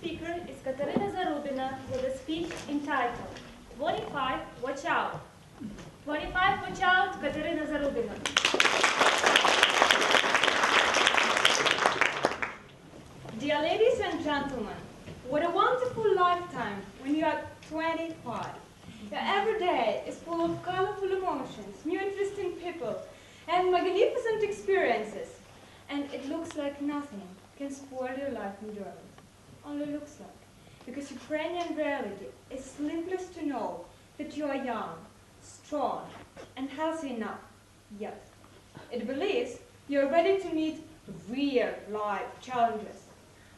speaker is Katerina Zarubina with a speech entitled 25, Watch Out. 25, Watch Out, Katerina Zarubina. Dear ladies and gentlemen, what a wonderful lifetime when you are 25. Every day is full of colorful emotions, new interesting people, and magnificent experiences. And it looks like nothing can spoil your life enjoyment. Only looks like. Because Ukrainian reality is simplest to know that you are young, strong, and healthy enough. Yet, it believes you are ready to meet real life challenges.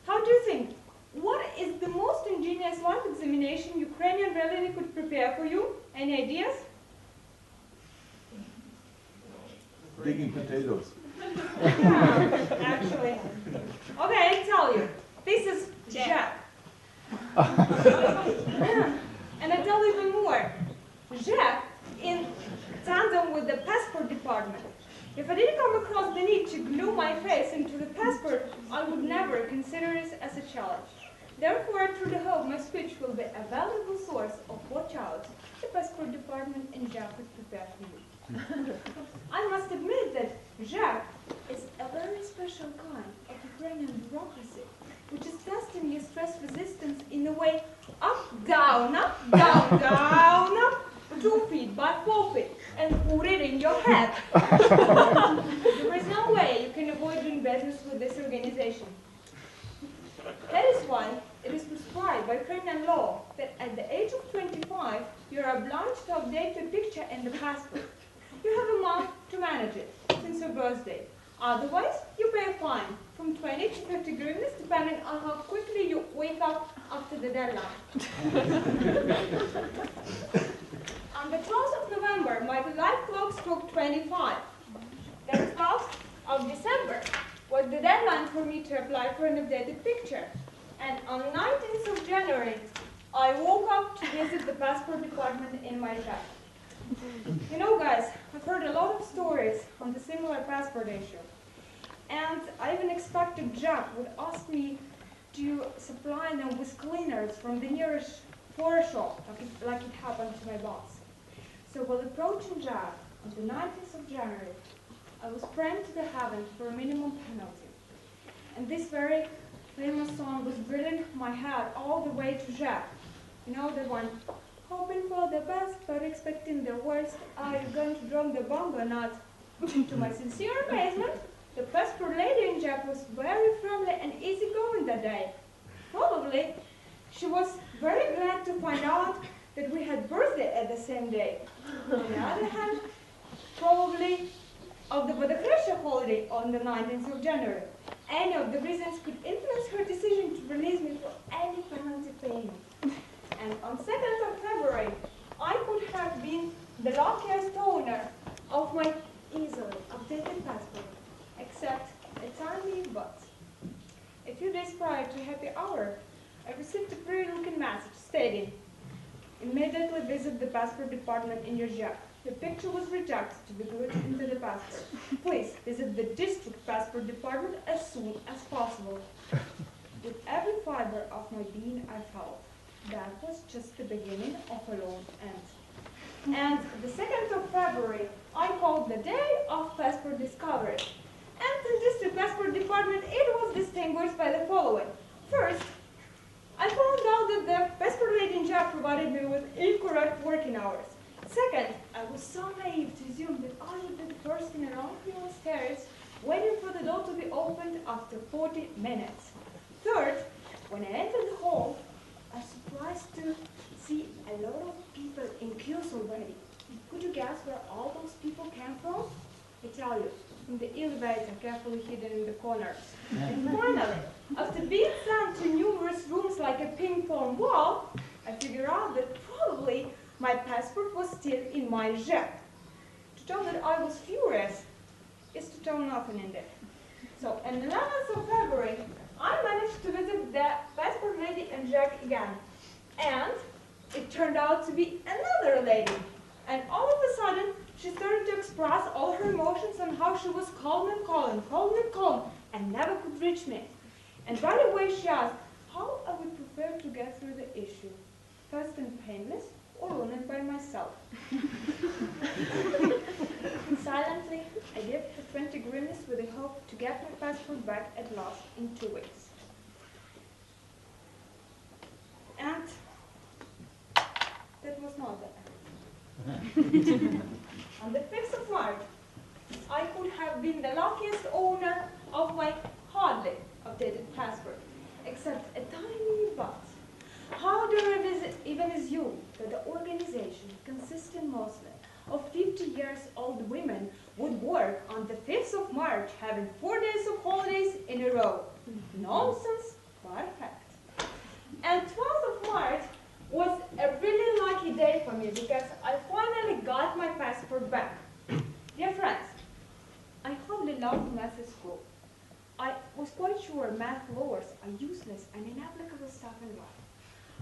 How do you think? What is the most ingenious life examination Ukrainian reality could prepare for you? Any ideas? Digging potatoes. Yeah, actually. Okay, I'll tell you. This is Jack. And I tell you even more. Jack, in tandem with the passport department. If I didn't come across the need to glue my face into the passport, I would never consider it as a challenge. Therefore, I truly hope my speech will be a valuable source of watch out the passport department and Jack has prepared for you. I must admit that Jack is a very special kind of Ukrainian bureaucracy, which is testing your stress resistance in a way up, down, up, 2 feet by 4 feet, and put it in your head. There is no way you can avoid doing business with this organization. That is why it is prescribed by Ukrainian law that at the age of 25, you are obliged to update your picture in the passport. You have a month to manage it since your birthday. Otherwise, you pay a fine from 20 to 50 hryvnias depending on how quickly you wake up after the deadline. On the 12th of November, my life clock struck 25. The 12th of December was the deadline for me to apply for an updated picture. And on the 19th of January, I woke up to visit the passport department in my job. You know, guys, I've heard a lot of stories on the similar passport issue. And I even expected Jack would ask me to supply them with cleaners from the nearest floor shop, like it happened to my boss. So while approaching Jack on the 19th of January, I was praying to the heavens for a minimum penalty. And this very famous song was drilling my head all the way to Jack. You know the one, hoping for the best but expecting the worst. Are you going to drop the bomb or not? To my sincere amazement, the passport lady in Jack was very friendly and easygoing that day. Probably, she was very glad to find out that we had birthday at the same day. On the other hand, probably of the Vodokresha holiday on the 19th of January. Any of the reasons could influence her decision to release me for any penalty payment. And on 2nd of February, I could have been the luckiest owner of my easily updated passport, except a tiny but. A few days prior to happy hour, I received a pretty-looking message stating, immediately visit the passport department in your job. The picture was rejected to be glued into the passport. Please visit the district passport department as soon as possible. With every fiber of my being, I felt that was just the beginning of a long end. And the 2nd of February, I called the day of passport discovery. And the district passport department, it was distinguished by the following. First, I found out that the passport lady in job provided me with incorrect working hours. Second, I was so naive to assume that I would be the first in a long queue of stairs waiting for the door to be opened after 40 minutes. Third, when I entered the hall, I was surprised to see a lot of people in queues already. Could you guess where all those people came from? I tell you, from the elevator carefully hidden in the corners. And finally, after being sent to numerous rooms like a ping-pong wall, I figured out that probably my passport was still in my jacket. To tell that I was furious is to tell nothing in there. So, on the 11th of February, I managed to visit the passport lady and Jack again. And it turned out to be another lady. And all of a sudden, she started to express all her emotions on how she was calling and never could reach me. And right away she asked, how I would prefer to get through the issue, fast and painless, or run it by myself. Silently, I gave the 20 hryvnias with the hope to get my passport back at last in 2 weeks. And that was not the end. On the 5th of March, I could have been the luckiest owner of my hardly updated passport, except a tiny but. How do I even assume that the organization, consisting mostly of 50-year-old women, would work on the 5th of March, having 4 days of holidays in a row? Nonsense, but fact. And 12th of March was a really lucky day for me because I finally got my passport back. Dear friends, I hardly loved math at school. I was quite sure math laws are useless and inapplicable stuff in life.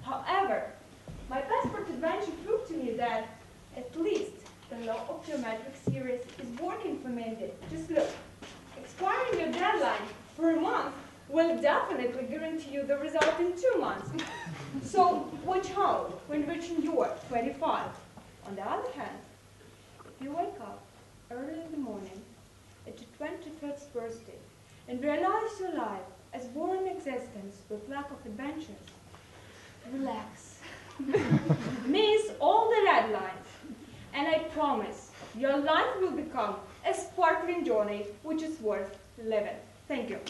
However, my passport adventure proved to me that at least the law of geometric series is working for me indeed. Just look, expiring your deadline for a month will definitely guarantee you the result in 2 months. So watch out when reaching your 25. On the other hand, if you wake up early in the morning at your 21st birthday and realize your life as boring existence with lack of adventures, relax. Miss all the red lines, and I promise your life will become a sparkling journey which is worth living. Thank you.